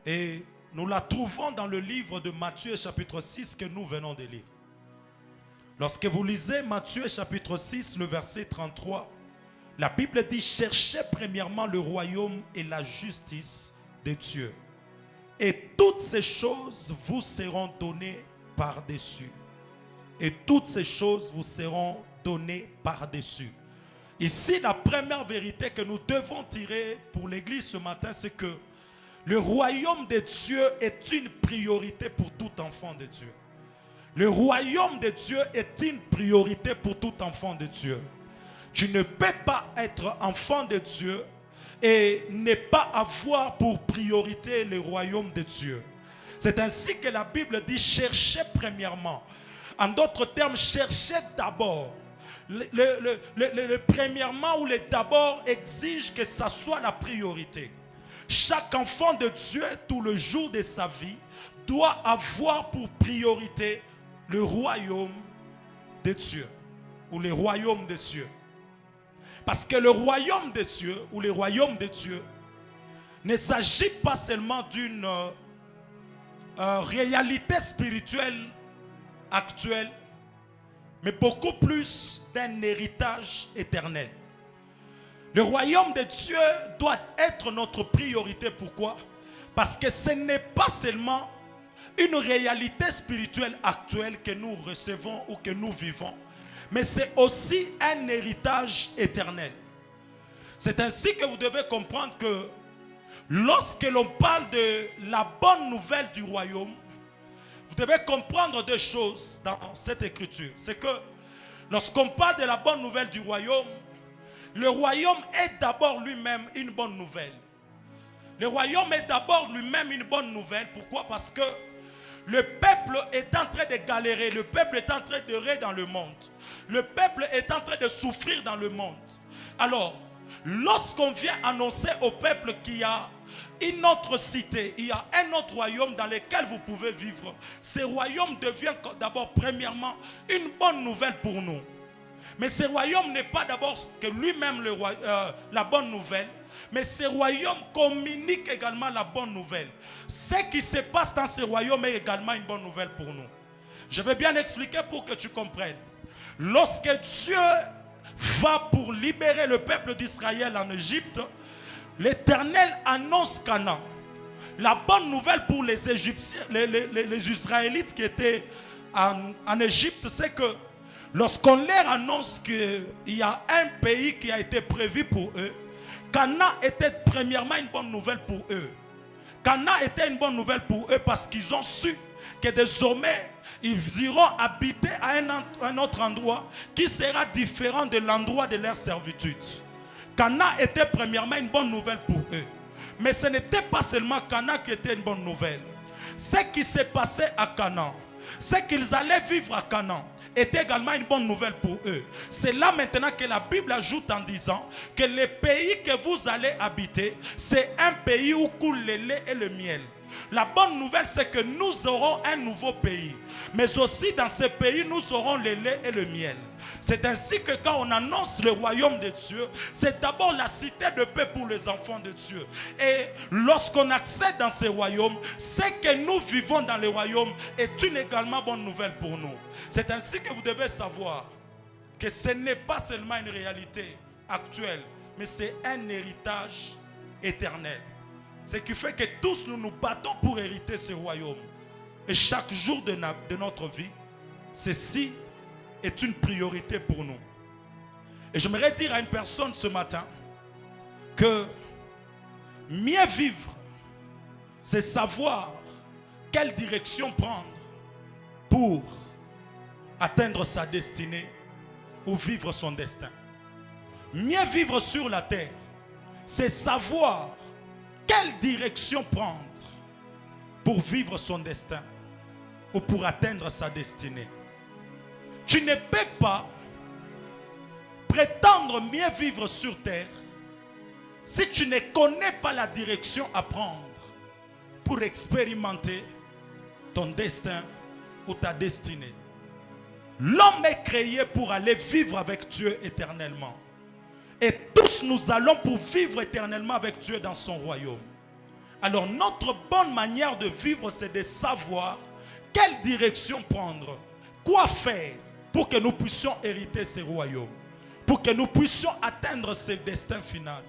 Et nous la trouvons dans le livre de Matthieu chapitre 6 que nous venons de lire. Lorsque vous lisez Matthieu chapitre 6, le verset 33, la Bible dit: cherchez premièrement le royaume et la justice de Dieu, et toutes ces choses vous seront données par-dessus. Et toutes ces choses vous seront données par-dessus. Ici, la première vérité que nous devons tirer pour l'Église ce matin, c'est que le royaume de Dieu est une priorité pour tout enfant de Dieu. Le royaume de Dieu est une priorité pour tout enfant de Dieu. Tu ne peux pas être enfant de Dieu et ne pas avoir pour priorité le royaume de Dieu. C'est ainsi que la Bible dit: cherchez premièrement. En d'autres termes, cherchez d'abord. Le premièrement ou le d'abord exige que ça soit la priorité. Chaque enfant de Dieu, tout le jour de sa vie, doit avoir pour priorité le royaume de Dieu ou le royaume de Dieu. Parce que le royaume des cieux ou le royaume de Dieu ne s'agit pas seulement d'une réalité spirituelle actuelle, mais beaucoup plus d'un héritage éternel. Le royaume de Dieu doit être notre priorité. Pourquoi? Parce que ce n'est pas seulement une réalité spirituelle actuelle que nous recevons ou que nous vivons, mais c'est aussi un héritage éternel. C'est ainsi que vous devez comprendre que lorsque l'on parle de la bonne nouvelle du royaume, vous devez comprendre deux choses dans cette écriture. C'est que lorsqu'on parle de la bonne nouvelle du royaume, le royaume est d'abord lui-même une bonne nouvelle. Le royaume est d'abord lui-même une bonne nouvelle. Pourquoi? Parce que le peuple est en train de galérer. Le peuple est en train de rire dans le monde. Le peuple est en train de souffrir dans le monde. Alors, lorsqu'on vient annoncer au peuple qu'il y a une autre cité, il y a un autre royaume dans lequel vous pouvez vivre, ce royaume devient d'abord, premièrement, une bonne nouvelle pour nous. Mais ce royaume n'est pas d'abord que lui-même la bonne nouvelle, mais ce royaume communique également la bonne nouvelle. Ce qui se passe dans ce royaume est également une bonne nouvelle pour nous. Je vais bien expliquer pour que tu comprennes. Lorsque Dieu va pour libérer le peuple d'Israël en Égypte, l'Éternel annonce Canaan. La bonne nouvelle pour les Égyptiens, les Israélites qui étaient en Égypte, c'est que lorsqu'on leur annonce qu'il y a un pays qui a été prévu pour eux, Canaan était premièrement une bonne nouvelle pour eux. Canaan était une bonne nouvelle pour eux parce qu'ils ont su que désormais ils iront habiter à un autre endroit qui sera différent de l'endroit de leur servitude. Canaan était premièrement une bonne nouvelle pour eux. Mais ce n'était pas seulement Canaan qui était une bonne nouvelle. Ce qui s'est passé à Canaan, ce qu'ils allaient vivre à Canaan, était également une bonne nouvelle pour eux. C'est là maintenant que la Bible ajoute en disant que le pays que vous allez habiter, c'est un pays où coule le lait et le miel. La bonne nouvelle, c'est que nous aurons un nouveau pays. Mais aussi dans ce pays, nous aurons le lait et le miel. C'est ainsi que quand on annonce le royaume de Dieu, c'est d'abord la cité de paix pour les enfants de Dieu. Et lorsqu'on accède dans ce royaume, ce que nous vivons dans le royaume est une également bonne nouvelle pour nous. C'est ainsi que vous devez savoir que ce n'est pas seulement une réalité actuelle, mais c'est un héritage éternel. Ce qui fait que tous nous nous battons pour hériter ce royaume. Et chaque jour de notre vie, ceci est une priorité pour nous. Et j'aimerais dire à une personne ce matin que mieux vivre, c'est savoir quelle direction prendre pour atteindre sa destinée ou vivre son destin. Mieux vivre sur la terre, c'est savoir quelle direction prendre pour vivre son destin ou pour atteindre sa destinée. Tu ne peux pas prétendre mieux vivre sur terre si tu ne connais pas la direction à prendre pour expérimenter ton destin ou ta destinée. L'homme est créé pour aller vivre avec Dieu éternellement. Et tous nous allons pour vivre éternellement avec Dieu dans son royaume. Alors notre bonne manière de vivre, c'est de savoir quelle direction prendre, quoi faire pour que nous puissions hériter ce royaume, pour que nous puissions atteindre ce destin final,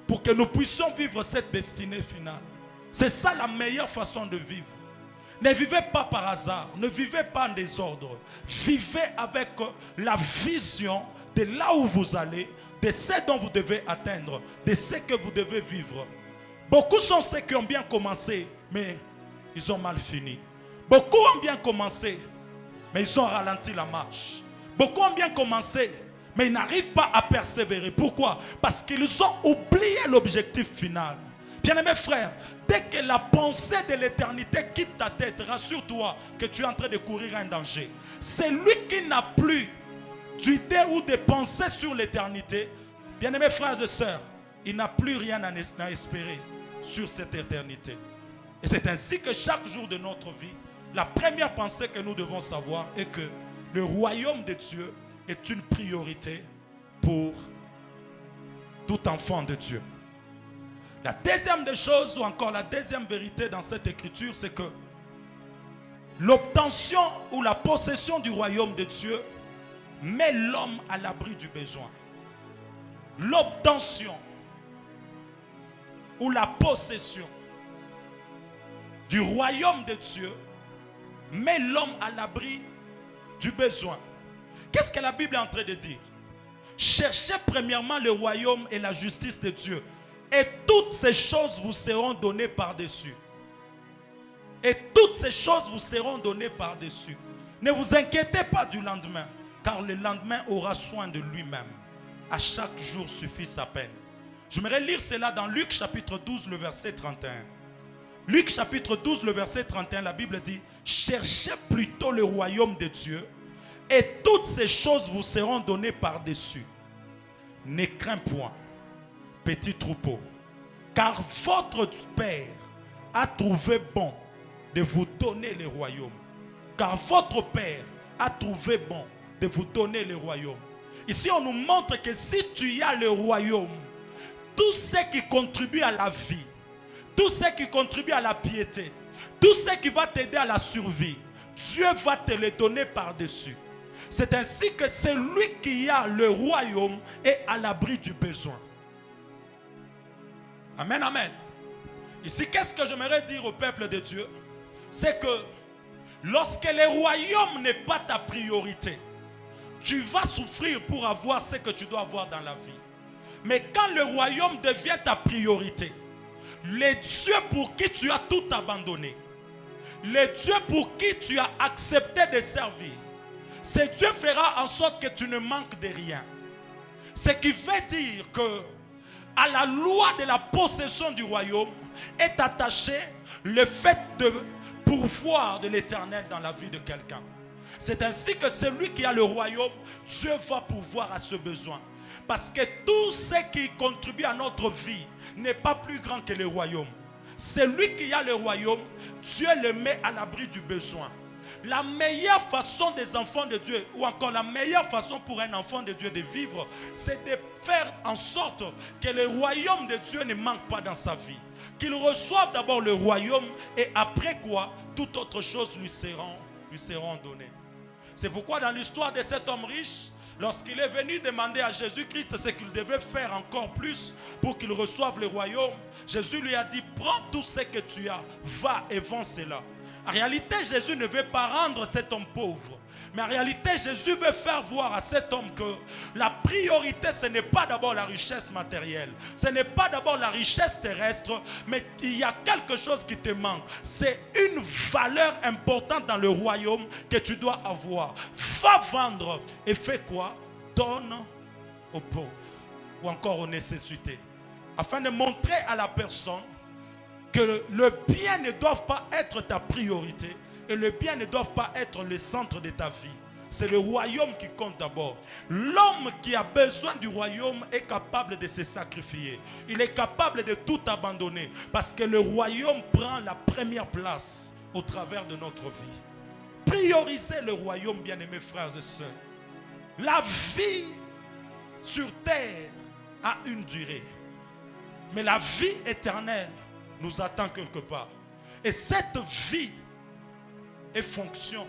pour que nous puissions vivre cette destinée finale. C'est ça la meilleure façon de vivre. Ne vivez pas par hasard, ne vivez pas en désordre. Vivez avec la vision de là où vous allez, de ce dont vous devez atteindre, de ce que vous devez vivre. Beaucoup sont ceux qui ont bien commencé, mais ils ont mal fini. Beaucoup ont bien commencé, mais ils ont ralenti la marche. Beaucoup ont bien commencé, mais ils n'arrivent pas à persévérer. Pourquoi? Parce qu'ils ont oublié l'objectif final. Bien-aimés frères, dès que la pensée de l'éternité quitte ta tête, rassure-toi que tu es en train de courir un danger. C'est lui qui n'a plus d'idée ou de pensée sur l'éternité. Bien-aimés frères et sœurs, il n'a plus rien à espérer sur cette éternité. Et c'est ainsi que chaque jour de notre vie, la première pensée que nous devons savoir est que le royaume de Dieu est une priorité pour tout enfant de Dieu. La deuxième des choses, ou encore la deuxième vérité dans cette écriture, c'est que l'obtention ou la possession du royaume de Dieu met l'homme à l'abri du besoin. L'obtention ou la possession du royaume de Dieu met l'homme à l'abri du besoin. Qu'est-ce que la Bible est en train de dire? Cherchez premièrement le royaume et la justice de Dieu, et toutes ces choses vous seront données par-dessus. Et toutes ces choses vous seront données par-dessus. Ne vous inquiétez pas du lendemain, car le lendemain aura soin de lui-même. À chaque jour suffit sa peine. J'aimerais lire cela dans Luc chapitre 12, le verset 31. Luc chapitre 12, le verset 31, la Bible dit: cherchez plutôt le royaume de Dieu, et toutes ces choses vous seront données par-dessus. Ne crains point, petit troupeau, car votre Père a trouvé bon de vous donner le royaume. Car votre Père a trouvé bon de vous donner le royaume. Ici, on nous montre que si tu as le royaume, tout ce qui contribue à la vie, tout ce qui contribue à la piété, tout ce qui va t'aider à la survie, Dieu va te le donner par-dessus. C'est ainsi que celui qui a le royaume est à l'abri du besoin. Amen, amen. Ici, qu'est-ce que j'aimerais dire au peuple de Dieu? C'est que lorsque le royaume n'est pas ta priorité, tu vas souffrir pour avoir ce que tu dois avoir dans la vie. Mais quand le royaume devient ta priorité, le Dieu pour qui tu as tout abandonné, le Dieu pour qui tu as accepté de servir, ce Dieu fera en sorte que tu ne manques de rien. Ce qui veut dire que à la loi de la possession du royaume est attaché le fait de pourvoir de l'éternel dans la vie de quelqu'un. C'est ainsi que celui qui a le royaume, Dieu va pourvoir à ce besoin. Parce que tout ce qui contribue à notre vie n'est pas plus grand que le royaume. Celui qui a le royaume, Dieu le met à l'abri du besoin. La meilleure façon des enfants de Dieu, ou encore la meilleure façon pour un enfant de Dieu de vivre, c'est de faire en sorte que le royaume de Dieu ne manque pas dans sa vie. Qu'il reçoive d'abord le royaume et après quoi, toute autre chose lui seront données. C'est pourquoi dans l'histoire de cet homme riche, lorsqu'il est venu demander à Jésus-Christ ce qu'il devait faire encore plus pour qu'il reçoive le royaume, Jésus lui a dit: prends tout ce que tu as, va et vends cela. En réalité, Jésus ne veut pas rendre cet homme pauvre. Mais en réalité, Jésus veut faire voir à cet homme que la priorité, ce n'est pas d'abord la richesse matérielle. Ce n'est pas d'abord la richesse terrestre, mais il y a quelque chose qui te manque. C'est une valeur importante dans le royaume que tu dois avoir. Va vendre et fais quoi? Donne aux pauvres ou encore aux nécessités. Afin de montrer à la personne que le bien ne doit pas être ta priorité et le bien ne doit pas être le centre de ta vie. C'est le royaume qui compte d'abord. L'homme qui a besoin du royaume est capable de se sacrifier. Il est capable de tout abandonner parce que le royaume prend la première place au travers de notre vie. Priorisez le royaume, bien-aimés frères et sœurs. La vie sur terre a une durée, mais la vie éternelle nous attend quelque part. Et cette vie est fonction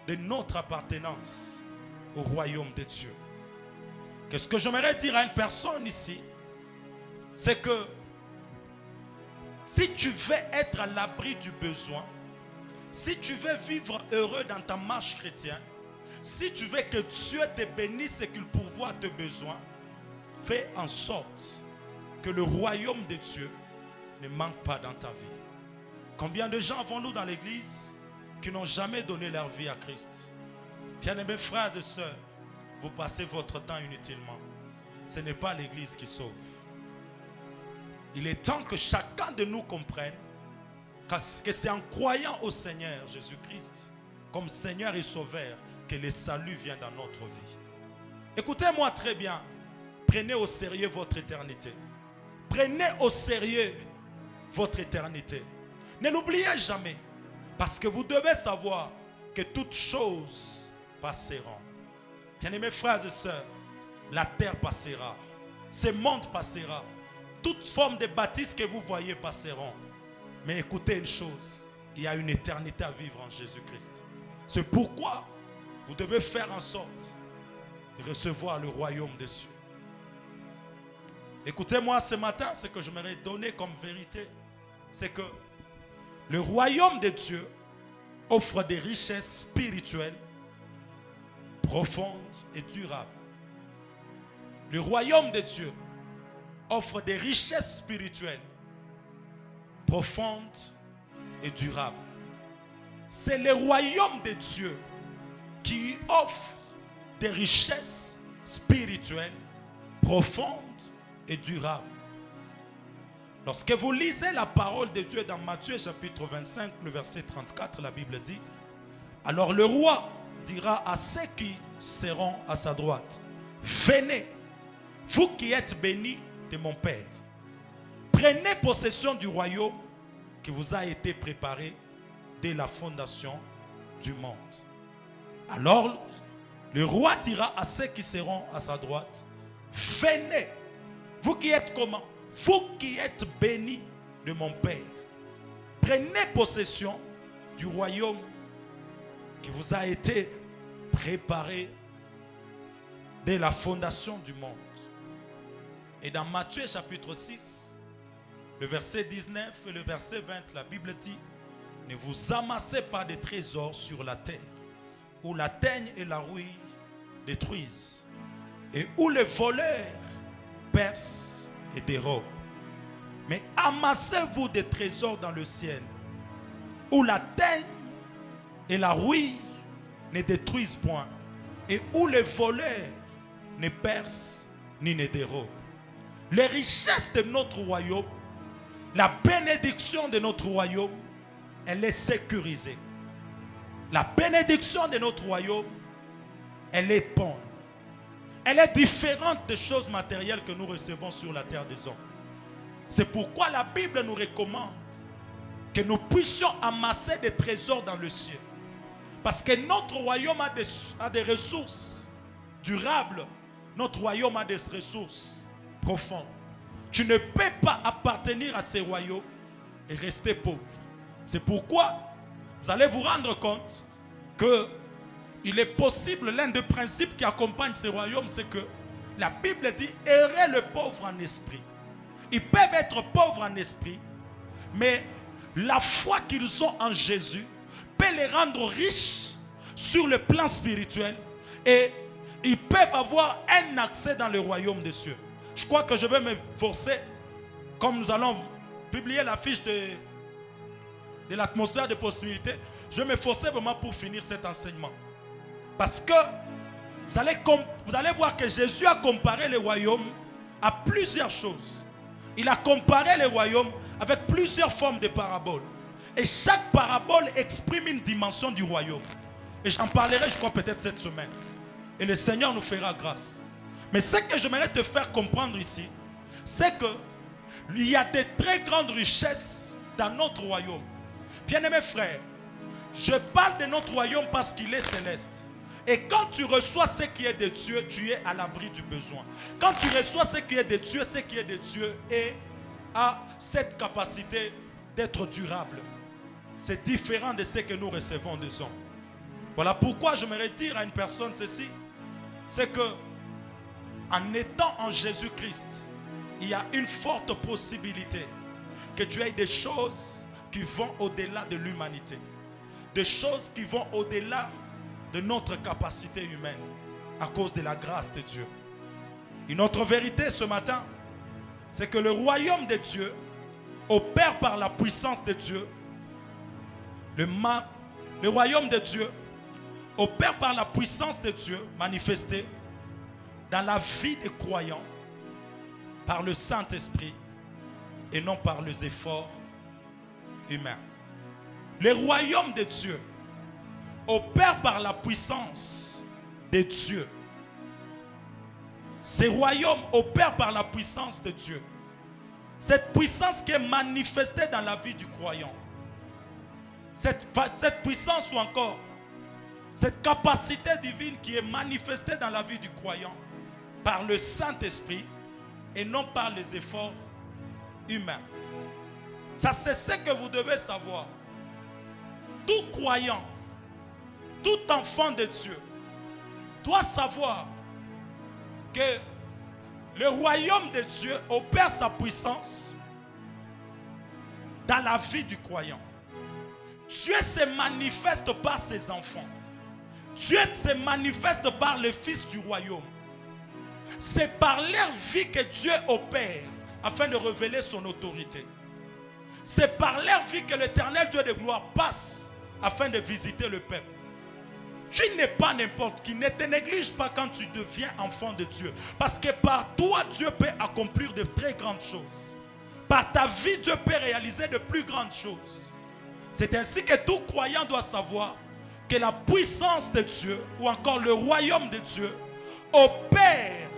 de notre appartenance au royaume de Dieu. Qu'est-ce que j'aimerais dire à une personne ici? C'est que si tu veux être à l'abri du besoin, si tu veux vivre heureux dans ta marche chrétienne, si tu veux que Dieu te bénisse et qu'il pourvoie tes besoins, fais en sorte que le royaume de Dieu ne manque pas dans ta vie. Combien de gens avons-nous dans l'église qui n'ont jamais donné leur vie à Christ? Bien-aimés frères et sœurs, vous passez votre temps inutilement. Ce n'est pas l'église qui sauve. Il est temps que chacun de nous comprenne que c'est en croyant au Seigneur Jésus-Christ comme Seigneur et Sauveur que le salut vient dans notre vie. Écoutez-moi très bien. Prenez au sérieux votre éternité. Prenez au sérieux votre éternité. Ne l'oubliez jamais. Parce que vous devez savoir que toutes choses passeront. Bien-aimés frères et sœurs, la terre passera. Ce monde passera. Toutes formes de bâtisses que vous voyez passeront. Mais écoutez une chose, il y a une éternité à vivre en Jésus-Christ. C'est pourquoi vous devez faire en sorte de recevoir le royaume des cieux. Écoutez-moi ce matin, ce que je m'aurais donné comme vérité, c'est que le royaume de Dieu offre des richesses spirituelles profondes et durables. Le royaume de Dieu offre des richesses spirituelles profondes et durables. C'est le royaume de Dieu qui offre des richesses spirituelles profondes et durables. Lorsque vous lisez la parole de Dieu dans Matthieu chapitre 25, le verset 34, la Bible dit: alors le roi dira à ceux qui seront à sa droite, venez, vous qui êtes bénis de mon Père, prenez possession du royaume qui vous a été préparé dès la fondation du monde. Alors le roi dira à ceux qui seront à sa droite, venez, vous qui êtes comment? Vous qui êtes bénis de mon Père, prenez possession du royaume qui vous a été préparé dès la fondation du monde. Et dans Matthieu chapitre 6, le verset 19 et le verset 20, la Bible dit: ne vous amassez pas de trésors sur la terre, où la teigne et la rouille détruisent, et où les voleurs percent et dérobent. Mais amassez-vous des trésors dans le ciel, où la teigne et la rouille ne détruisent point, et où les voleurs ne percent ni ne dérobent. Les richesses de notre royaume, la bénédiction de notre royaume, elle est sécurisée. La bénédiction de notre royaume, elle est bonne. Elle est différente des choses matérielles que nous recevons sur la terre des hommes. C'est pourquoi la Bible nous recommande que nous puissions amasser des trésors dans le ciel. Parce que notre royaume a des ressources durables. Notre royaume a des ressources profondes. Tu ne peux pas appartenir à ces royaumes et rester pauvre. C'est pourquoi vous allez vous rendre compte que il est possible, l'un des principes qui accompagne ces royaumes, c'est que la Bible dit: errez le pauvre en esprit. Ils peuvent être pauvres en esprit, mais la foi qu'ils ont en Jésus peut les rendre riches sur le plan spirituel, et ils peuvent avoir un accès dans le royaume des cieux. Je crois que je vais me forcer, comme nous allons publier la fiche de l'atmosphère de possibilités, je vais me forcer vraiment pour finir cet enseignement. Parce que vous allez voir que Jésus a comparé les royaumes à plusieurs choses. Il a comparé les royaumes avec plusieurs formes de paraboles. Et chaque parabole exprime une dimension du royaume. Et j'en parlerai, je crois, peut-être cette semaine. Et le Seigneur nous fera grâce. Mais ce que j'aimerais te faire comprendre ici, c'est qu'il y a de très grandes richesses dans notre royaume. Bien-aimés frères, je parle de notre royaume parce qu'il est céleste. Et quand tu reçois ce qui est de Dieu, tu es à l'abri du besoin. Quand tu reçois ce qui est de Dieu, ce qui est de Dieu est a cette capacité d'être durable. C'est différent de ce que nous recevons des hommes. Voilà pourquoi je me retire à une personne ceci. C'est que en étant en Jésus-Christ, il y a une forte possibilité que tu aies des choses qui vont au-delà de l'humanité. Des choses qui vont au-delà de notre capacité humaine à cause de la grâce de Dieu. Une autre vérité ce matin, c'est que le royaume de Dieu opère par la puissance de Dieu. Le royaume de Dieu opère par la puissance de Dieu manifestée dans la vie des croyants par le Saint-Esprit et non par les efforts humains. Le royaume de Dieu opère par la puissance de Dieu. Ce royaume opère par la puissance de Dieu. Cette puissance qui est manifestée dans la vie du croyant. Cette puissance ou encore cette capacité divine qui est manifestée dans la vie du croyant par le Saint-Esprit et non par les efforts humains. Ça, c'est ce que vous devez savoir. Tout croyant, tout enfant de Dieu doit savoir que le royaume de Dieu opère sa puissance dans la vie du croyant. Dieu se manifeste par ses enfants. Dieu se manifeste par les fils du royaume. C'est par leur vie que Dieu opère afin de révéler son autorité. C'est par leur vie que l'Éternel Dieu de gloire passe afin de visiter le peuple. Tu n'es pas n'importe qui. Ne te néglige pas quand tu deviens enfant de Dieu. Parce que par toi, Dieu peut accomplir de très grandes choses. Par ta vie, Dieu peut réaliser de plus grandes choses. C'est ainsi que tout croyant doit savoir que la puissance de Dieu, ou encore le royaume de Dieu, opère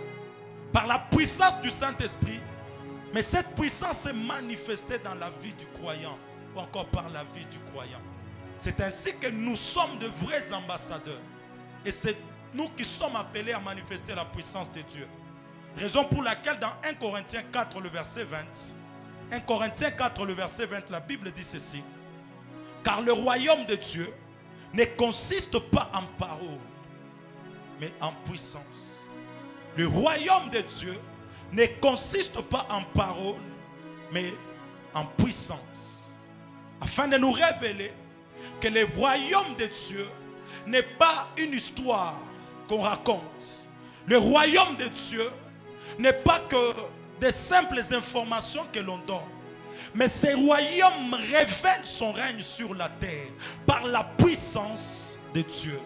par la puissance du Saint-Esprit. Mais cette puissance est manifestée dans la vie du croyant, ou encore par la vie du croyant. C'est ainsi que nous sommes de vrais ambassadeurs. Et c'est nous qui sommes appelés à manifester la puissance de Dieu. Raison pour laquelle dans 1 Corinthiens 4, le verset 20, 1 Corinthiens 4, le verset 20, la Bible dit ceci. Car le royaume de Dieu ne consiste pas en parole, mais en puissance. Le royaume de Dieu ne consiste pas en parole, mais en puissance. Afin de nous révéler que le royaume de Dieu n'est pas une histoire qu'on raconte. Le royaume de Dieu n'est pas que des simples informations que l'on donne. Mais ce royaume révèle son règne sur la terre par la puissance de Dieu.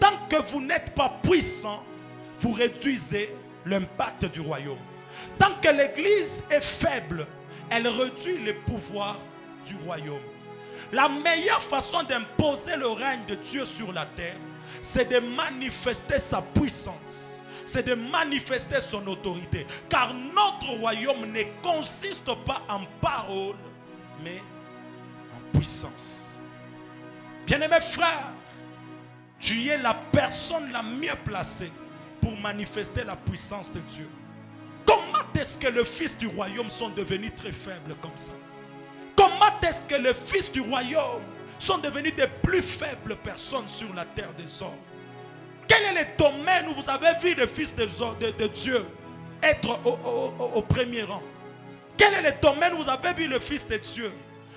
Tant que vous n'êtes pas puissant, vous réduisez l'impact du royaume. Tant que l'Église est faible, elle réduit le pouvoir du royaume. La meilleure façon d'imposer le règne de Dieu sur la terre, c'est de manifester sa puissance. C'est de manifester son autorité. Car notre royaume ne consiste pas en parole, mais en puissance. Bien-aimés frères, tu es la personne la mieux placée pour manifester la puissance de Dieu. Comment est-ce que les fils du royaume sont devenus très faibles comme ça? Comment est-ce que les fils du royaume sont devenus des plus faibles personnes sur la terre des hommes? Quel est le domaine où vous avez vu les fils de Dieu être au premier rang? Quel est le domaine où vous avez vu le fils de Dieu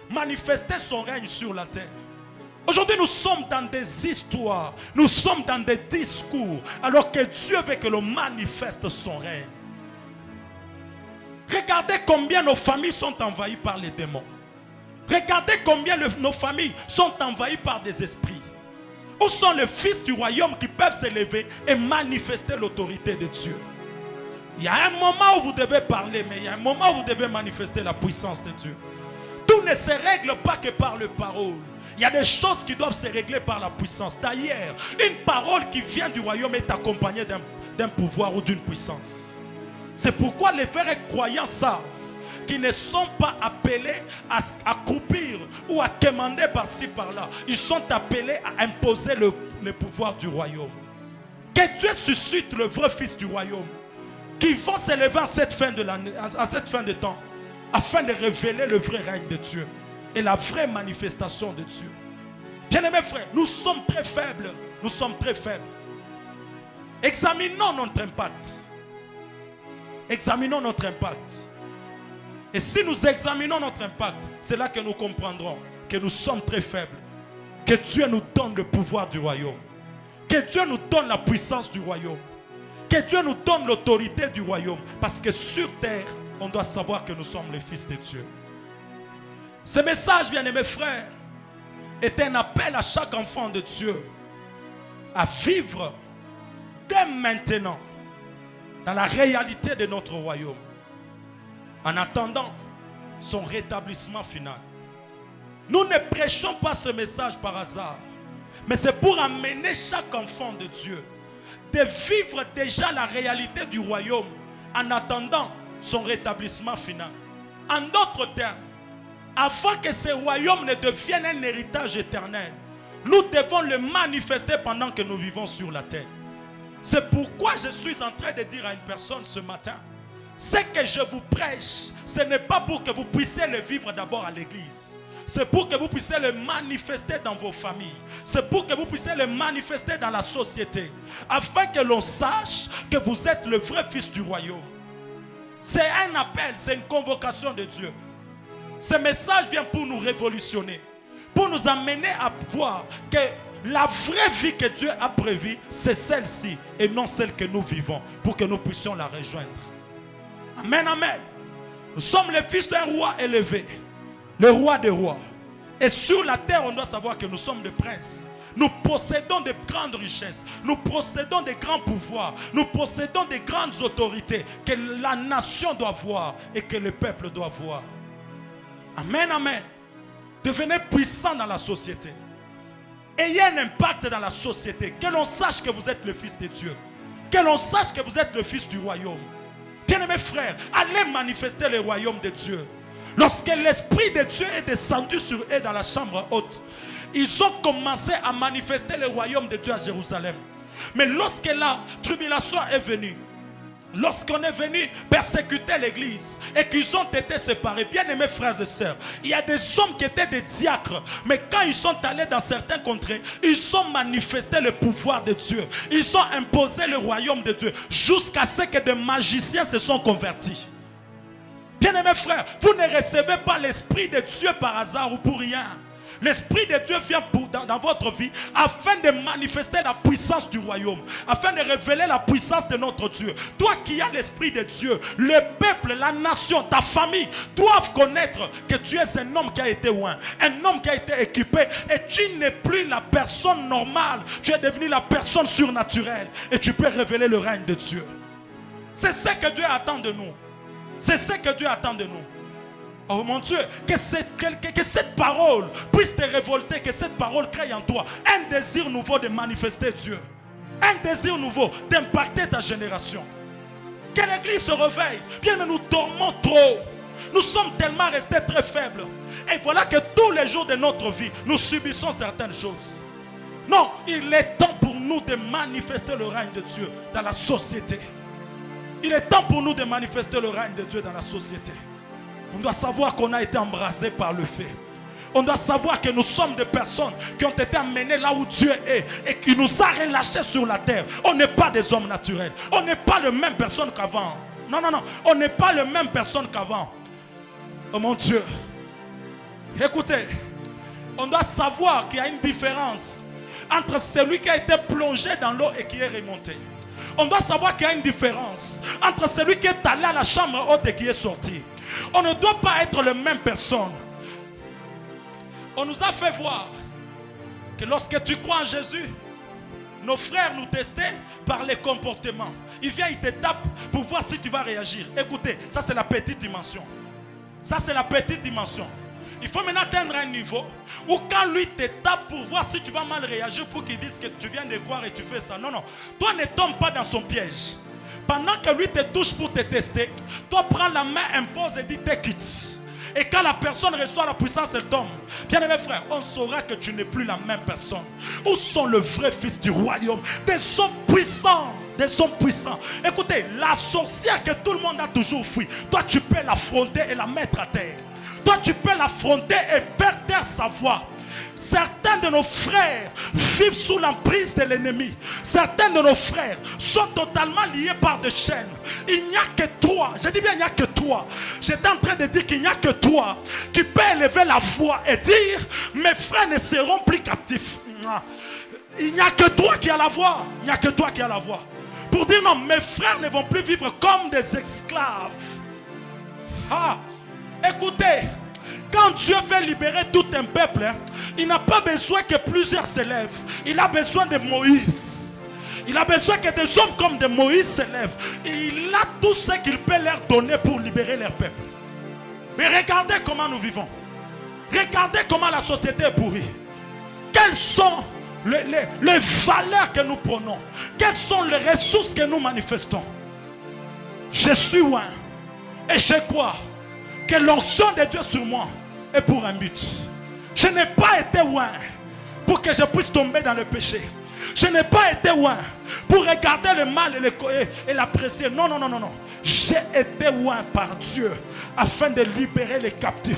manifester son règne sur la terre? Aujourd'hui, nous sommes dans des histoires, nous sommes dans des discours, alors que Dieu veut que l'on manifeste son règne. Regardez combien nos familles sont envahies par les démons. Regardez combien nos familles sont envahies par des esprits. Où sont les fils du royaume qui peuvent s'élever et manifester l'autorité de Dieu? Il y a un moment où vous devez parler, mais il y a un moment où vous devez manifester la puissance de Dieu. Tout ne se règle pas que par les paroles. Il y a des choses qui doivent se régler par la puissance. D'ailleurs, une parole qui vient du royaume est accompagnée d'un pouvoir ou d'une puissance. C'est pourquoi les vrais croyants savent qu'ils ne sont pas appelés à croupir ou à quémander par-ci par-là. Ils sont appelés à imposer le pouvoir du royaume. Que Dieu suscite le vrai fils du royaume qui vont s'élever à cette fin de temps afin de révéler le vrai règne de Dieu et la vraie manifestation de Dieu. Bien-aimés frères, nous sommes très faibles. Nous sommes très faibles. Examinons notre impact. Examinons notre impact. Et si nous examinons notre impact, c'est là que nous comprendrons que nous sommes très faibles. Que Dieu nous donne le pouvoir du royaume. Que Dieu nous donne la puissance du royaume. Que Dieu nous donne l'autorité du royaume. Parce que sur terre, on doit savoir que nous sommes les fils de Dieu. Ce message, bien-aimés frères, est un appel à chaque enfant de Dieu à vivre dès maintenant dans la réalité de notre royaume, en attendant son rétablissement final. Nous ne prêchons pas ce message par hasard, mais c'est pour amener chaque enfant de Dieu de vivre déjà la réalité du royaume en attendant son rétablissement final. En d'autres termes, avant que ce royaume ne devienne un héritage éternel, nous devons le manifester pendant que nous vivons sur la terre. C'est pourquoi je suis en train de dire à une personne ce matin, ce que je vous prêche, ce n'est pas pour que vous puissiez le vivre d'abord à l'église. C'est pour que vous puissiez le manifester dans vos familles. C'est pour que vous puissiez le manifester dans la société. Afin que l'on sache que vous êtes le vrai fils du royaume. C'est un appel, c'est une convocation de Dieu. Ce message vient pour nous révolutionner. Pour nous amener à voir que la vraie vie que Dieu a prévue, c'est celle-ci et non celle que nous vivons. Pour que nous puissions la rejoindre. Amen, amen. Nous sommes les fils d'un roi élevé. Le roi des rois. Et sur la terre, on doit savoir que nous sommes des princes. Nous possédons de grandes richesses. Nous possédons de grands pouvoirs. Nous possédons de grandes autorités que la nation doit voir et que le peuple doit voir. Amen, amen. Devenez puissants dans la société. Ayez un impact dans la société. Que l'on sache que vous êtes le fils de Dieu. Que l'on sache que vous êtes le fils du royaume. Bien-aimés frères, allez manifester le royaume de Dieu. Lorsque l'Esprit de Dieu est descendu sur eux dans la chambre haute, ils ont commencé à manifester le royaume de Dieu à Jérusalem. Mais lorsque la tribulation est venue, lorsqu'on est venu persécuter l'église et qu'ils ont été séparés, bien aimés frères et sœurs, il y a des hommes qui étaient des diacres, mais quand ils sont allés dans certains contrées, ils ont manifesté le pouvoir de Dieu. Ils ont imposé le royaume de Dieu jusqu'à ce que des magiciens se sont convertis. Bien-aimés frères, vous ne recevez pas l'Esprit de Dieu par hasard ou pour rien. L'Esprit de Dieu vient dans votre vie afin de manifester la puissance du royaume, afin de révéler la puissance de notre Dieu. Toi qui as l'Esprit de Dieu, le peuple, la nation, ta famille doivent connaître que tu es un homme qui a été oint, un homme qui a été équipé et tu n'es plus la personne normale, tu es devenu la personne surnaturelle et tu peux révéler le règne de Dieu. C'est ce que Dieu attend de nous. C'est ce que Dieu attend de nous. Oh mon Dieu, que cette parole puisse te révolter, que cette parole crée en toi un désir nouveau de manifester Dieu. Un désir nouveau d'impacter ta génération. Que l'église se réveille. Bien, mais nous dormons trop. Nous sommes tellement restés très faibles. Et voilà que tous les jours de notre vie, nous subissons certaines choses. Non, il est temps pour nous de manifester le règne de Dieu dans la société. Il est temps pour nous de manifester le règne de Dieu dans la société. On doit savoir qu'on a été embrasés par le feu. On doit savoir que nous sommes des personnes qui ont été amenées là où Dieu est et qui nous a relâchés sur la terre. On n'est pas des hommes naturels. On n'est pas les mêmes personnes qu'avant. Non, non, non. On n'est pas les mêmes personnes qu'avant. Oh mon Dieu. Écoutez, on doit savoir qu'il y a une différence entre celui qui a été plongé dans l'eau et qui est remonté. On doit savoir qu'il y a une différence entre celui qui est allé à la chambre haute et qui est sorti. On ne doit pas être les mêmes personnes. On nous a fait voir que lorsque tu crois en Jésus, nos frères nous testaient par les comportements. Il vient, il te tape pour voir si tu vas réagir. Écoutez, ça c'est la petite dimension. Ça c'est la petite dimension. Il faut maintenant atteindre un niveau où quand lui te tape pour voir si tu vas mal réagir, pour qu'il dise que tu viens de croire et tu fais ça. Non, non. Toi ne tombe pas dans son piège. Pendant que lui te touche pour te tester, toi prends la main, impose et dis te quitte. Et quand la personne reçoit la puissance, elle tombe. Bien aimé frère, on saura que tu n'es plus la même personne. Où sont les vrais fils du royaume? Des hommes puissants, des hommes puissants. Écoutez, la sorcière que tout le monde a toujours fui, toi tu peux l'affronter et la mettre à terre. Toi tu peux l'affronter et faire taire sa voix. Certains de nos frères vivent sous l'emprise de l'ennemi. Certains de nos frères sont totalement liés par des chaînes. Il n'y a que toi, je dis bien il n'y a que toi. J'étais en train de dire qu'il n'y a que toi qui peut élever la voix et dire mes frères ne seront plus captifs. Il n'y a que toi qui as la voix. Il n'y a que toi qui as la voix. Pour dire non, mes frères ne vont plus vivre comme des esclaves. Écoutez, quand Dieu veut libérer tout un peuple, il n'a pas besoin que plusieurs s'élèvent. Il a besoin de Moïse. Il a besoin que des hommes comme de Moïse s'élèvent. Il a tout ce qu'il peut leur donner pour libérer leur peuple. Mais regardez comment nous vivons. Regardez comment la société est pourrie. Quelles sont les valeurs que nous prenons? Quelles sont les ressources que nous manifestons? Je suis loin. Et je crois que l'onction de Dieu sur moi est pour un but. Je n'ai pas été loin pour que je puisse tomber dans le péché. Je n'ai pas été loin pour regarder le mal et l'apprécier. Non, non, non, non, non. J'ai été loin par Dieu afin de libérer les captifs,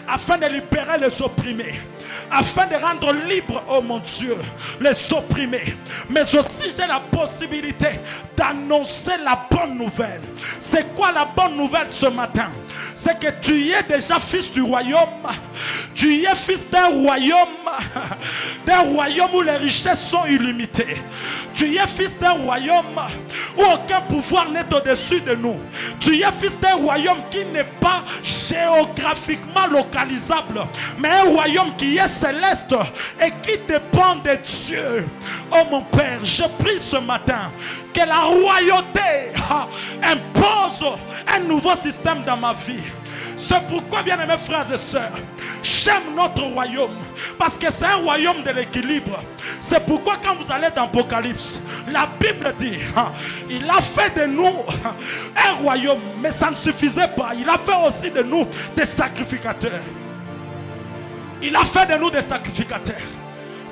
afin de libérer les opprimés, afin de rendre libres, oh mon Dieu, les opprimés. Mais aussi j'ai la possibilité d'annoncer la bonne nouvelle. C'est quoi la bonne nouvelle ce matin? C'est que tu es déjà fils du royaume. Tu es fils d'un royaume où les richesses sont illimitées. Tu es fils d'un royaume où aucun pouvoir n'est au-dessus de nous. Tu es fils d'un royaume qui n'est pas géographiquement localisable, mais un royaume qui est céleste et qui dépend de Dieu. Oh mon Père, je prie ce matin que la royauté impose un nouveau système dans ma vie. C'est pourquoi, bien aimés frères et sœurs, j'aime notre royaume, parce que c'est un royaume de l'équilibre. C'est pourquoi quand vous allez dans l'Apocalypse, la Bible dit, il a fait de nous un royaume, mais ça ne suffisait pas. Il a fait aussi de nous des sacrificateurs. Il a fait de nous des sacrificateurs.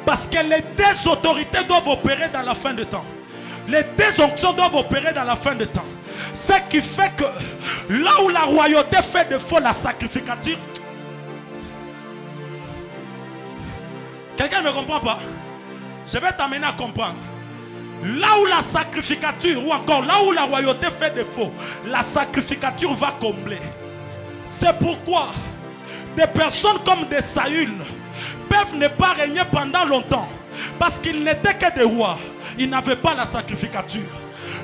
Parce que les deux autorités doivent opérer dans la fin de temps. Les deux onctions doivent opérer dans la fin de temps. Ce qui fait que là où la royauté fait défaut, la sacrificature. Quelqu'un ne me comprend pas? Je vais t'amener à comprendre. Là où la sacrificature, ou encore là où la royauté fait défaut, la sacrificature va combler. C'est pourquoi des personnes comme des Saül peuvent ne pas régner pendant longtemps. Parce qu'ils n'étaient que des rois. Ils n'avaient pas la sacrificature.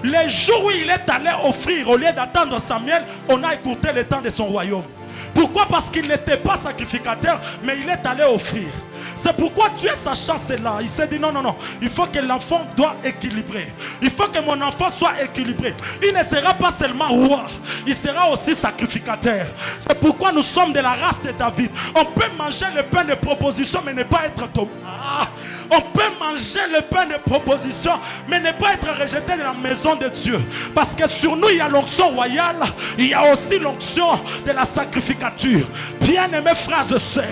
Les jours où il est allé offrir, au lieu d'attendre Samuel, on a écourté le temps de son royaume. Pourquoi? Parce qu'il n'était pas sacrificateur, mais il est allé offrir. C'est pourquoi Dieu, sachant cela, il s'est dit non, non, non, il faut que l'enfant soit équilibré. Il faut que mon enfant soit équilibré. Il ne sera pas seulement roi, il sera aussi sacrificateur. C'est pourquoi nous sommes de la race de David. On peut manger le pain de proposition, mais ne pas être tombé. On peut manger le pain de proposition, mais ne pas être rejeté de la maison de Dieu. Parce que sur nous, il y a l'onction royale, il y a aussi l'onction de la sacrificature. Bien-aimés frères et sœurs,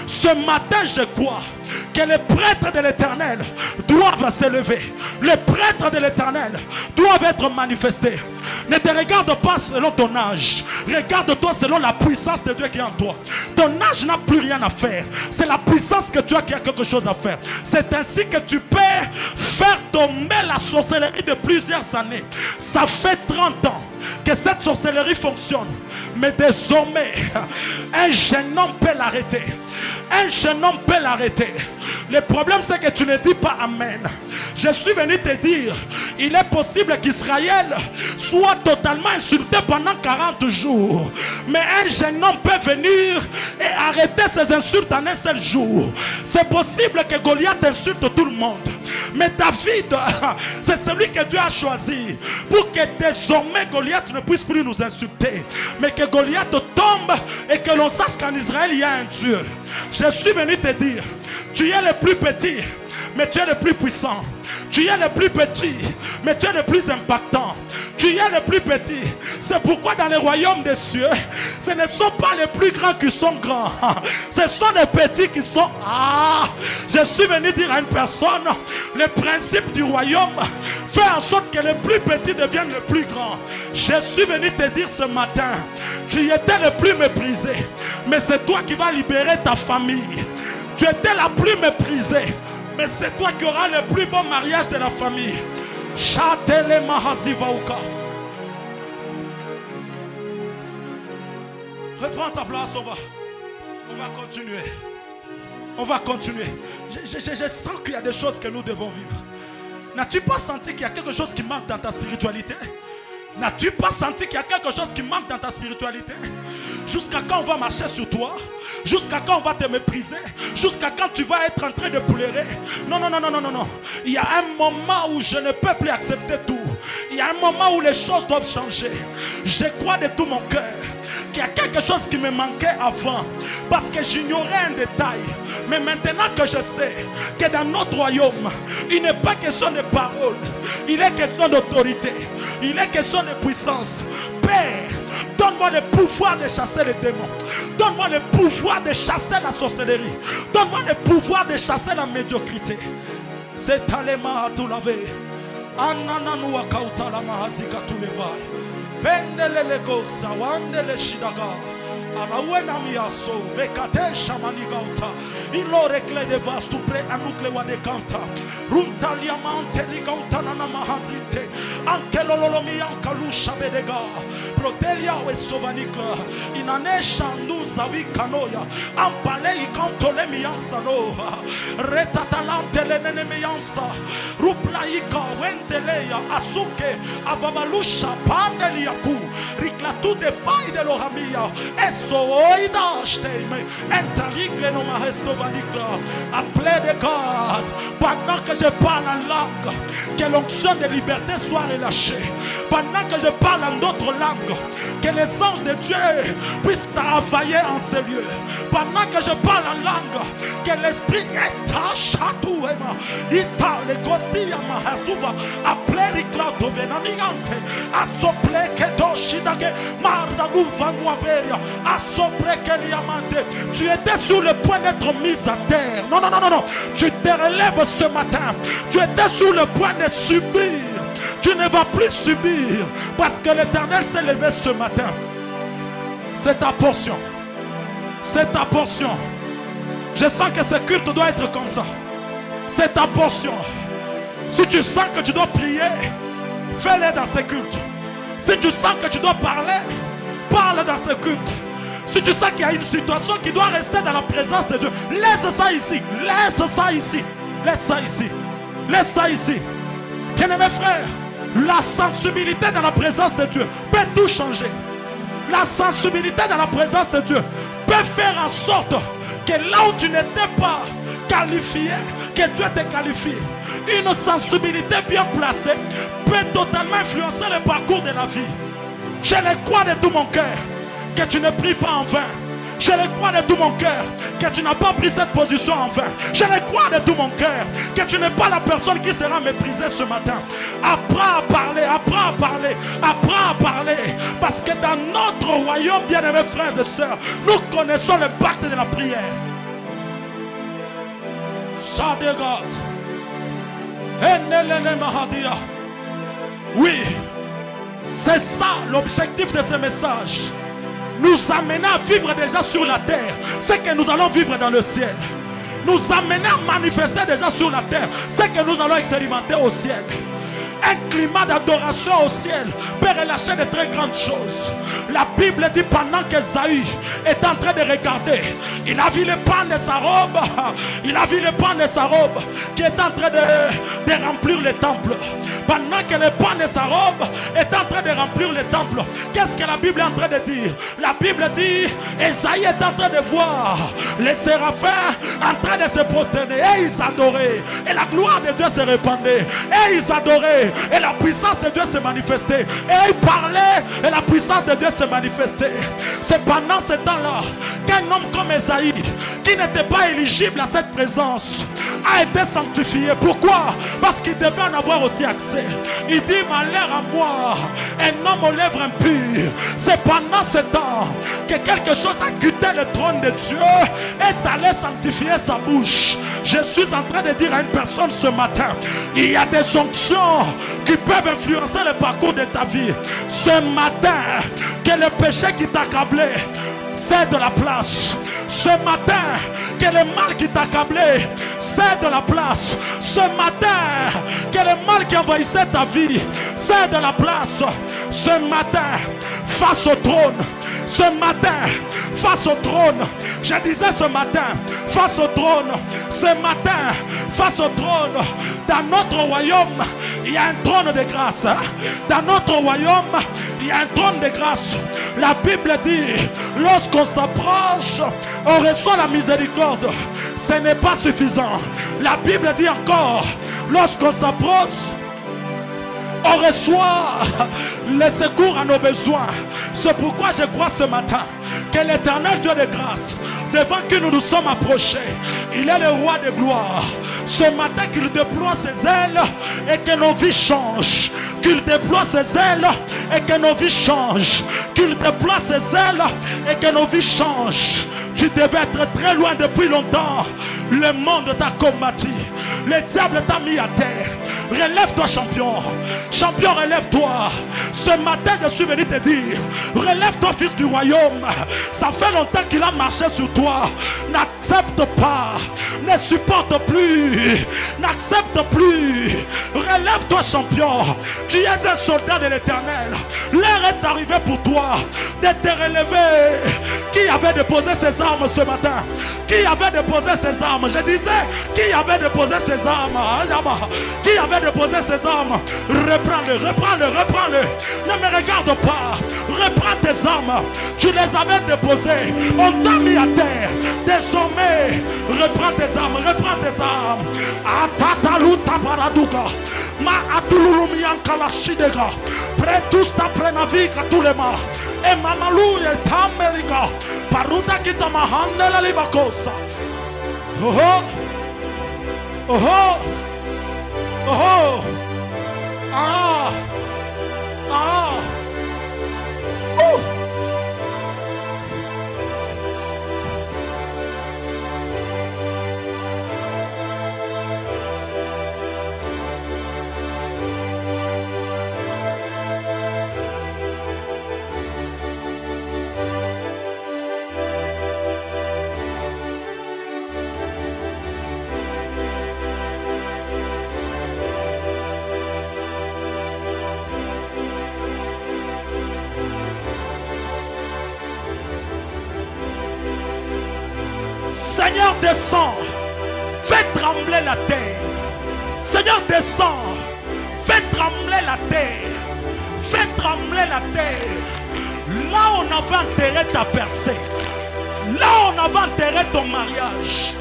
ce matin, je crois que les prêtres de l'Éternel doivent s'élever. Les prêtres de l'Éternel doivent être manifestés. Ne te regarde pas selon ton âge. Regarde-toi selon la puissance de Dieu qui est en toi. Ton âge n'a plus rien à faire. C'est la puissance que tu as qui a quelque chose à faire. C'est ainsi que tu peux faire tomber la sorcellerie de plusieurs années. Ça fait 30 ans que cette sorcellerie fonctionne. Mais désormais, un jeune homme peut l'arrêter. Un jeune homme peut l'arrêter. Le problème, c'est que tu ne dis pas Amen. Je suis venu te dire, il est possible qu'Israël soit totalement insulté pendant 40 jours. Mais un jeune homme peut venir et arrêter ses insultes en un seul jour. C'est possible que Goliath insulte tout le monde. Mais David, c'est celui que Dieu a choisi pour que désormais Goliath ne puisse plus nous insulter. Mais que Goliath tombe et que l'on sache qu'en Israël il y a un Dieu. Je suis venu te dire, tu es le plus petit, mais tu es le plus puissant. Tu es le plus petit, mais tu es le plus impactant. Tu es le plus petit. C'est pourquoi dans le royaume des cieux, ce ne sont pas les plus grands qui sont grands. Ce sont les petits qui sont... Je suis venu dire à une personne, le principe du royaume Fais en sorte que les plus petits deviennent les plus grands. Je suis venu te dire ce matin, tu étais le plus méprisé, mais c'est toi qui vas libérer ta famille. Tu étais la plus méprisée, mais c'est toi qui auras le plus beau mariage de la famille. Chatele Mahazivauka. Reprends ta place, on va continuer. On va continuer. Je sens qu'il y a des choses que nous devons vivre. N'as-tu pas senti qu'il y a quelque chose qui manque dans ta spiritualité? N'as-tu pas senti qu'il y a quelque chose qui manque dans ta spiritualité? Jusqu'à quand on va marcher sur toi? Jusqu'à quand on va te mépriser? Jusqu'à quand tu vas être en train de pleurer? Non, non, non, non, non, non, non. Il y a un moment où je ne peux plus accepter tout. Il y a un moment où les choses doivent changer. Je crois de tout mon cœur qu'il y a quelque chose qui me manquait avant, parce que j'ignorais un détail. Mais maintenant que je sais que dans notre royaume, il n'est pas question de parole, il est question d'autorité, il est question de puissance. Père, donne-moi le pouvoir de chasser les démons. Donne-moi le pouvoir de chasser la sorcellerie. Donne-moi le pouvoir de chasser la médiocrité. C'est Alema à tout laver. Anananua kauta la mahazika tout le vai. Pendele lego sawandele shidaga. Alawena miaso vekate shamani gauta. Ilore kle de vas tu pre anukle wa de kanta. Runta liamante li gauta nana mahazite. Ankelololo mi ankalu shabedega. Protelia we sovanikla. Inane shandu zavi kanoya. Ampale ikantole mi ansano. Retatalante le nene mi ansa. Ruplaika wendeleya asuke avamalusha pandeliaku. Riklatu de faille de l'oramia. Eso oida shteme. Entaligle no mahesto vanikla. Appelez de God. Pendant que je parle en langue, que l'onction de liberté soit relâchée. Pendant que je parle en d'autres langues, que les anges de Dieu puissent travailler en ces lieux. Pendant que je parle en langue, que l'esprit est achatouema. Ita le costilla mahasuva. Appelez riclato venaniante. Assople que doshidage. Mardagu vanuaberia. Assople que liamante. Tu étais sur le point d'être mis à terre. Non, non, non, non, non. Tu te relèves ce matin. Tu étais sur le point de subir. Tu ne vas plus subir. Parce que l'Éternel s'est levé ce matin. C'est ta portion. C'est ta portion. Je sens que ce culte doit être comme ça. C'est ta portion. Si tu sens que tu dois prier, fais-le dans ce culte. Si tu sens que tu dois parler, parle dans ce culte. Si tu sens qu'il y a une situation qui doit rester dans la présence de Dieu, laisse ça ici. Laisse ça ici. Laisse ça ici. Laisse ça ici. Bien-aimés frères, la sensibilité dans la présence de Dieu peut tout changer. La sensibilité dans la présence de Dieu peut faire en sorte que là où tu n'étais pas qualifié, que Dieu te qualifie. Une sensibilité bien placée peut totalement influencer le parcours de la vie. Je le crois de tout mon cœur que tu ne pries pas en vain. Je le crois de tout mon cœur que tu n'as pas pris cette position en vain. Je le crois de tout mon cœur que tu n'es pas la personne qui sera méprisée ce matin. Apprends à parler, apprends à parler, apprends à parler. Parce que dans notre royaume, bien-aimés frères et sœurs, nous connaissons le pacte de la prière. Oui, c'est ça l'objectif de ce message. Nous amener à vivre déjà sur la terre ce que nous allons vivre dans le ciel. Nous amener à manifester déjà sur la terre ce que nous allons expérimenter au ciel. Un climat d'adoration au ciel peut relâcher de très grandes choses. La Bible dit pendant qu'Ésaü est en train de regarder, il a vu le pan de sa robe. Il a vu le pan de sa robe qui est en train de remplir le temple. Pendant que le pan de sa robe est en train de remplir le temple, qu'est-ce que la Bible est en train de dire? La Bible dit, Ésaïe est en train de voir les séraphins en train de se prosterner et ils s'adoraient. Et la gloire de Dieu se répandait. Et ils adoraient. Et la puissance de Dieu se manifestait. Et ils parlaient. Et la puissance de Dieu se manifestait. C'est pendant ce temps-là qu'un homme comme Ésaïe, qui n'était pas éligible à cette présence, a été sanctifié. Pourquoi? Parce qu'il devait en avoir aussi accès. Il dit, malheur à moi, un homme aux lèvres impures. C'est pendant ce temps que quelque chose a quitté le trône de Dieu et allé sanctifier sa bouche. Je suis en train de dire à une personne ce matin, il y a des onctions qui peuvent influencer le parcours de ta vie. Ce matin, que le péché qui t'accablait cède de la place. Ce matin, que le mal qui t'accablait cède de la place. Ce matin, que le mal qui envahissait ta vie cède de la place. Ce matin, face au trône. Ce matin, face au trône. Je disais ce matin, face au trône. Ce matin, face au trône. Dans notre royaume, il y a un trône de grâce. Dans notre royaume, il y a un trône de grâce. La Bible dit, lorsqu'on s'approche, on reçoit la miséricorde. Ce n'est pas suffisant. La Bible dit encore, lorsqu'on s'approche, on reçoit le secours à nos besoins. C'est pourquoi je crois ce matin que l'Éternel Dieu de grâce, devant qui nous nous sommes approchés, il est le roi de gloire. Ce matin qu'il déploie ses ailes et que nos vies changent. Qu'il déploie ses ailes et que nos vies changent. Qu'il déploie ses ailes et que nos vies changent. Tu devais être très loin depuis longtemps. Le monde t'a combattu. Le diable t'a mis à terre. Relève-toi, champion. Champion, relève-toi. Ce matin, je suis venu te dire, relève-toi, fils du royaume. Ça fait longtemps qu'il a marché sur toi. N'accepte pas. Ne supporte plus. N'accepte plus. Relève-toi, champion. Tu es un soldat de l'Éternel. L'heure est arrivée pour toi de te relever. Qui avait déposé ses armes ce matin? Qui avait déposé ses armes? Je disais, qui avait déposé ses armes? Qui avait déposé ses armes? Reprends-le, reprends-le, reprends-le. Ne me regarde pas. Reprends tes armes. Tu les avais déposées. On t'a mis à terre. Désormais, reprends tes armes, reprends tes armes. Atataluta paraduka. Ma atululumian kalashidega. Pretus ta prenavika tulema. E mamalu et amerika. Paruta kita mahande la libakosa. Oh oh. Oh oh. Oh. Ah. Ah. Oh. Seigneur, descends, fais trembler la terre. Seigneur, descends, fais trembler la terre. Fais trembler la terre. Là où on avait enterré ta percée, là où on avait enterré ton mariage,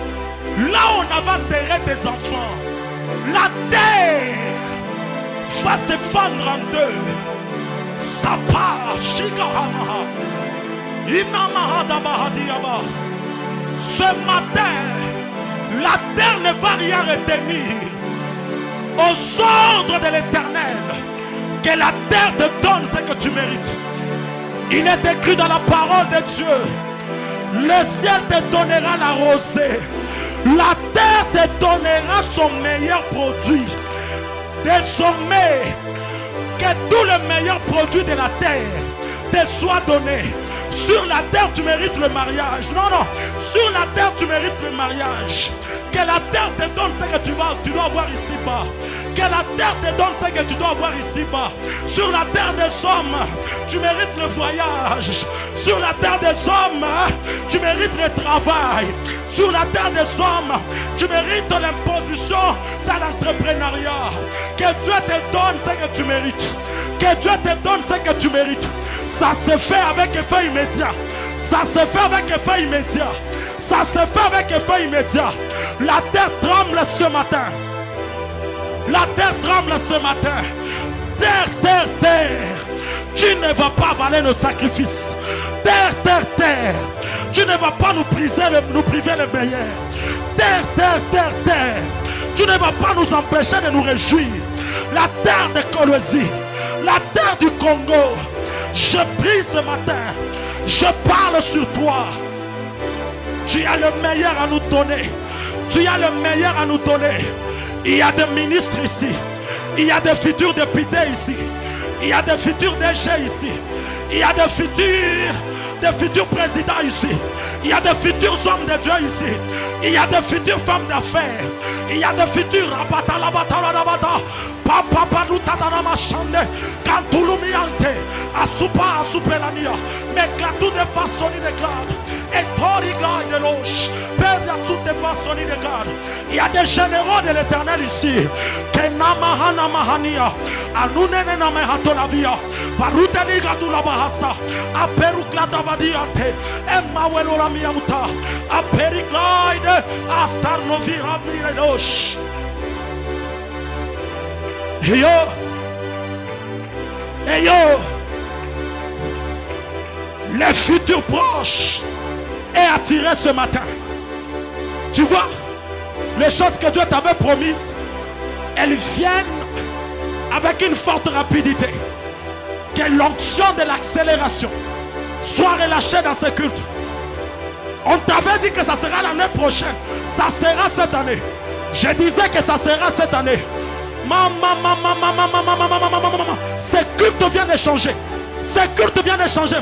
là où on avait enterré tes enfants, la terre va se fendre en deux. Ça part, Shigaramaha, Inamahadabahadiyaba. Ce matin, la terre ne va rien retenir. Aux ordres de l'Éternel, que la terre te donne ce que tu mérites. Il est écrit dans la parole de Dieu, le ciel te donnera la rosée, la terre te donnera son meilleur produit. Désormais, que tout le meilleur produit de la terre te soit donné. Sur la terre, tu mérites le mariage. Non, non. Sur la terre, tu mérites le mariage. Que la terre te donne ce que tu dois avoir ici-bas. Que la terre te donne ce que tu dois avoir ici-bas. Sur la terre des hommes, tu mérites le voyage. Sur la terre des hommes, tu mérites le travail. Sur la terre des hommes, tu mérites l'imposition dans l'entrepreneuriat. Que Dieu te donne ce que tu mérites. Que Dieu te donne ce que tu mérites. Ça se fait avec effet immédiat. Ça se fait avec effet immédiat. Ça se fait avec effet immédiat. La terre tremble ce matin. La terre tremble ce matin. Terre, terre, terre. Tu ne vas pas avaler nos sacrifices. Terre, terre, terre. Tu ne vas pas nous priver le meilleur. Terre, terre, terre, terre. Tu ne vas pas nous empêcher de nous réjouir. La terre de Colosie. La terre du Congo. Je prie ce matin, je parle sur toi. Tu as le meilleur à nous donner. Tu as le meilleur à nous donner. Il y a des ministres ici. Il y a des futurs députés ici. Il y a des futurs DG ici. Il y a des futurs présidents ici. Il y a des futurs hommes de Dieu ici. Il y a des futures femmes d'affaires. Il y a des futurs Papa nous tatanama chande Kantulumiante Asupa asupelania Mais tout de façon de garde Et tori glide de l'oche Père de toutes les façons de garde. Il y a des généraux de l'éternel ici Kenamahana mahania Anunene namehatonavia Parutani gadula bahasa Aperukla davadiante Emawelo la miamuta Aperiglide Astarnovira miredosh. Et yo, les futurs proches est attiré ce matin. Tu vois, les choses que Dieu t'avait promises, elles viennent avec une forte rapidité. Que l'onction de l'accélération soit relâchée dans ces cultes. On t'avait dit que ça sera l'année prochaine. Ça sera cette année. Je disais que ça sera cette année. Ces cultes viennent de changer. Ces cultes viennent de changer.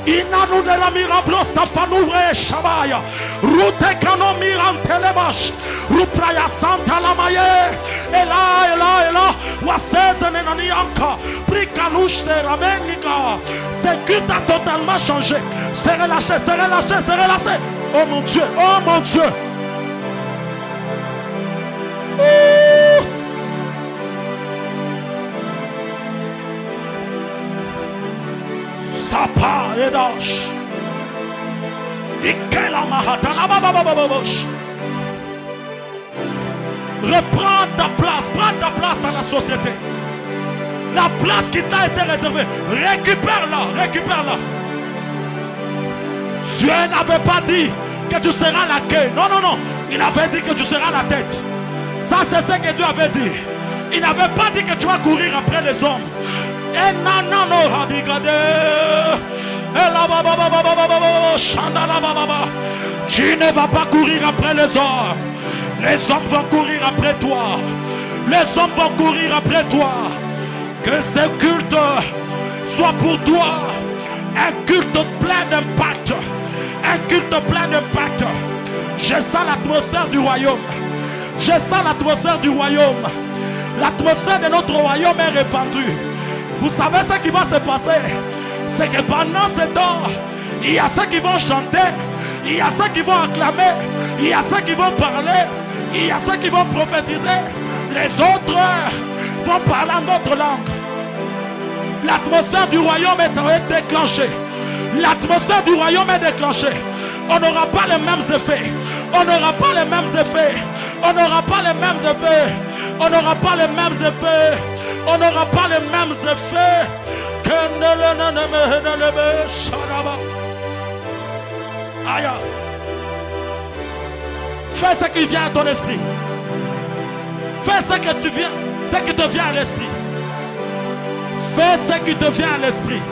Inanu de la mirablos tafanuvre shabaya. Rute kano mirantelebash. Rupraya santa la maye. Ela. Waseze nenanianka. Prikanush de ramenika. Ces cultes a totalement changé. C'est relâché. Oh mon Dieu. Sapa edash. Ikela mahatana bababababosh. Reprends ta place, prends ta place dans la société. La place qui t'a été réservée, récupère-la. Dieu n'avait pas dit que tu seras la queue. Non. Il avait dit que tu seras la tête. Ça, c'est ce que Dieu avait dit. Il n'avait pas dit que tu vas courir après les hommes. Et non, tu ne vas pas courir après les hommes. Les hommes vont courir après toi. Les hommes vont courir après toi. Que ce culte soit pour toi un culte plein d'impact. Un culte plein d'impact. Je sens l'atmosphère du royaume. L'atmosphère de notre royaume est répandue. Vous savez ce qui va se passer? C'est que pendant ce temps, il y a ceux qui vont chanter, il y a ceux qui vont acclamer, il y a ceux qui vont parler, il y a ceux qui vont prophétiser. Les autres vont parler en notre langue. L'atmosphère du royaume est déclenchée. L'atmosphère du royaume est déclenchée. On n'aura pas les mêmes effets. On n'aura pas les mêmes effets. On n'aura pas les mêmes effets. On n'aura pas les mêmes effets. On n'aura pas les mêmes effets. Aïe. Fais ce qui vient à ton esprit. Fais ce que tu viens, ce qui te vient à l'esprit. Fais ce qui te vient à l'esprit.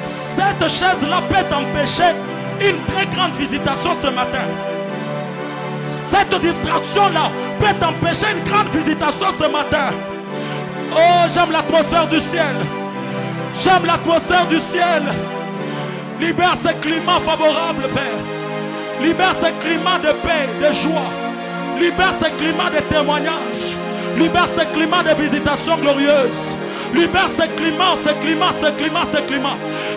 Cette chaise-là peut t'empêcher une très grande visitation ce matin. Cette distraction-là peut t'empêcher une grande visitation ce matin. Oh, j'aime l'atmosphère du ciel. J'aime l'atmosphère du ciel. Libère ce climat favorable, Père. Libère ce climat de paix, de joie. Libère ce climat de témoignage. Libère ce climat de visitation glorieuse. Libère ce climat.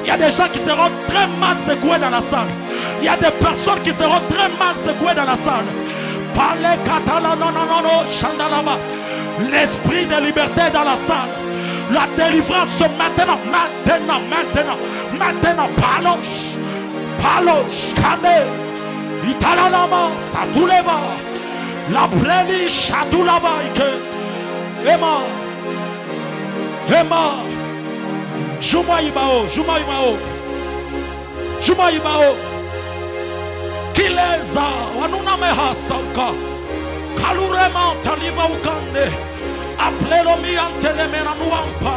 Il y a des gens qui seront très mal secoués dans la salle. Il y a des personnes qui seront très mal secouées dans la salle. Parlez catalan, non, chandalama. L'esprit de liberté dans la salle. La délivrance maintenant. Paloche, Kane, Italalama, Satuleva, La Breni, Chatulava, Emma, Jumaibao, Kileza, Wanuna Meha Sanka, Kalurema, Taliba Ugande, Aplelomi Antelemena Nuampa,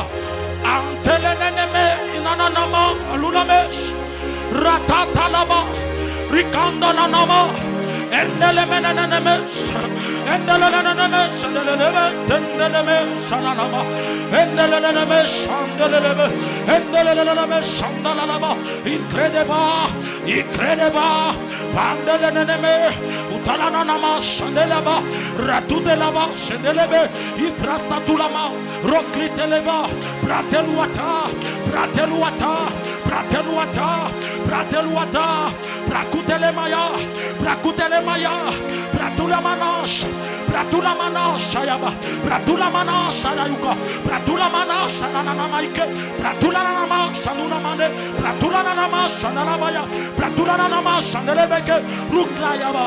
Anteleneme, Inanama, Alunamesh, Ratatalaba, Rikandanama, Endelemenenemes, Endelenenemes, Endelemenemes, Shananama, Endelenemes, Shandelebe, Endelenemes, Shandalanama, Incredeva, Pandeleneme, Utalanama, Shandelaba, Ratudelaba, Shandelebe, Iprasatulama, Rokliteleva, Brateluata, Brateluata, Brateluata, Brateluata, Brakutelemaya, Brakutelemaya, Bratulamanash, Bratulamanash, Shayaba, Bratulamanash, Shayuka, Bratulamanash, Shananamaike, Bratulanama, Shanunamane, Bratulanama, Shanalabaya, Bratulanama, Shanelebeke, Ruklayaba,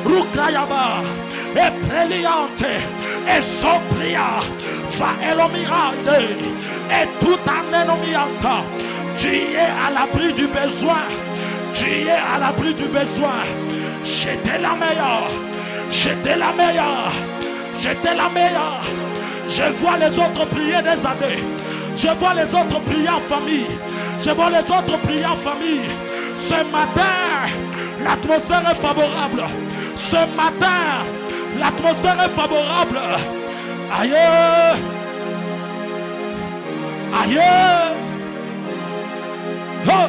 Ruklayaba, et Preliante, et Soplia, Fa Elomirade, et tout un enomianta. Tu es à l'abri du besoin. Tu es à l'abri du besoin. J'étais la meilleure. J'étais la meilleure. J'étais la meilleure. Je vois les autres prier des années. Je vois les autres prier en famille. Je vois les autres prier en famille. Ce matin, l'atmosphère est favorable. Ce matin, l'atmosphère est favorable. Aïe. Aïe. Oh.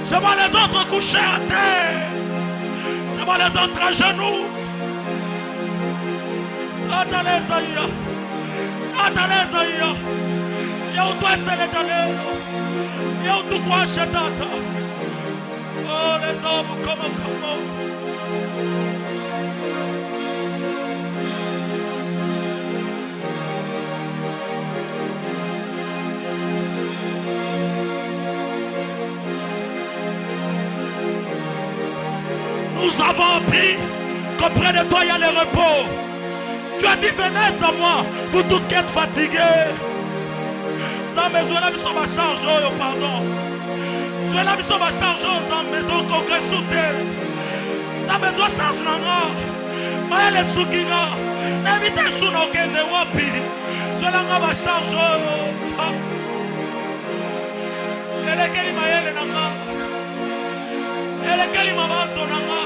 Je vois les autres couchés à terre. Je vois les autres à genoux. Atalezaïa. Atalezaïa. Yautouessele Jalelo. Yautukwa Shetata. Oh, les hommes, comment. Nous avons appris qu'auprès de toi il y a le repos. Tu as dit venez à moi, vous tous qui êtes fatigués. Ça me zoe la mission va changer, pardon. Zoe la mission va changer, ça me donc au gré sauté. Ça me zoe change nanga. Mais elle est soukinga. N'invitez sous nos kende wapi. Zoe la va changer. Elle est quelle maille nanga. Elle est quelle maman son nanga.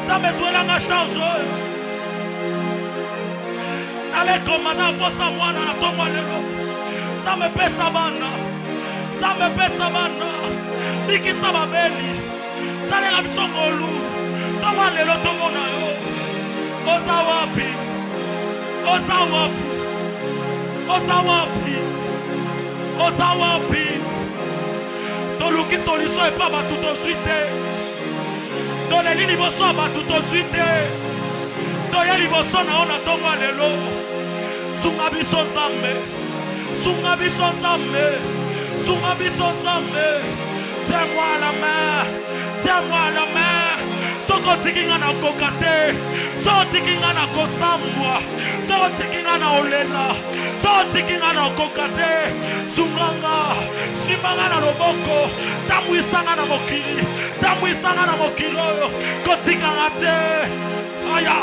Ça me zoe la change. Allez commencer pour ça moi dans la tombe lelo. Ça me pèse sa bande. Ça me pèse sa bande. Diki ça va beli. Ça n'est la mission ngolu. Tomba lelo tombo na yo. Osawapi. Osawapi. Osawapi. Osawapi. Toluki solution et pas ba tout de suite. Dans les lignes bosso ba tout de suite. Toya liboso na ona tomba lelo. Sunga biso nzambe. Sunga biso nzambe. Sunga biso nzambe. Tiens-moi à la main. Tiens-moi à la main. Soko tikinga na kokate. Soko tikinga na kosambwa. Soko tikinga na olela. Soko tikinga na kokate. Sunganga. Simanga na loboko. Tamwisanga na mokili. Tamwisanga na mokilo. Kotikanga te. Aya.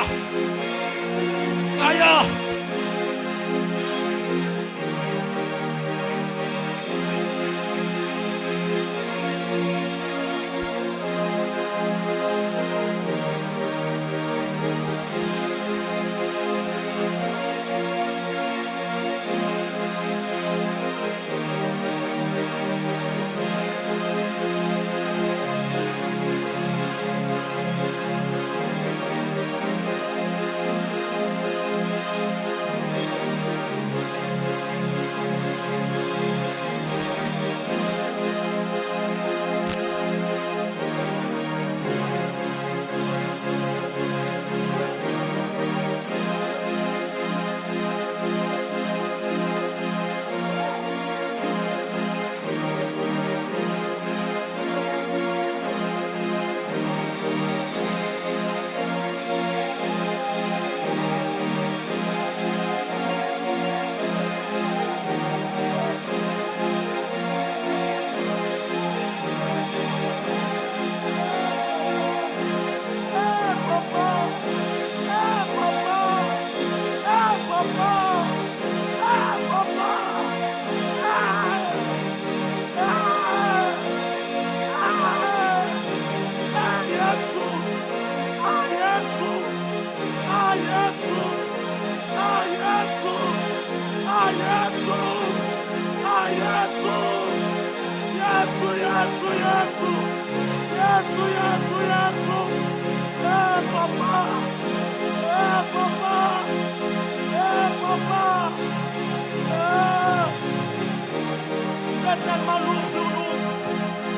C'est tellement lourd sur nous.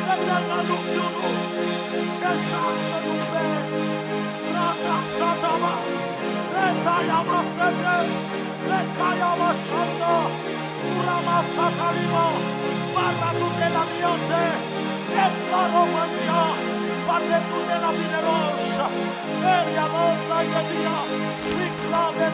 C'est tellement lourd sur nous. Que chance nous baisse. Rata Chatama. Retayama Sete. Retayama Chanda. Urama Satalima. Paratu de la Miote. Et Paromania. Paratu de la Minerocha. Eria Nostra Yedia. Viclave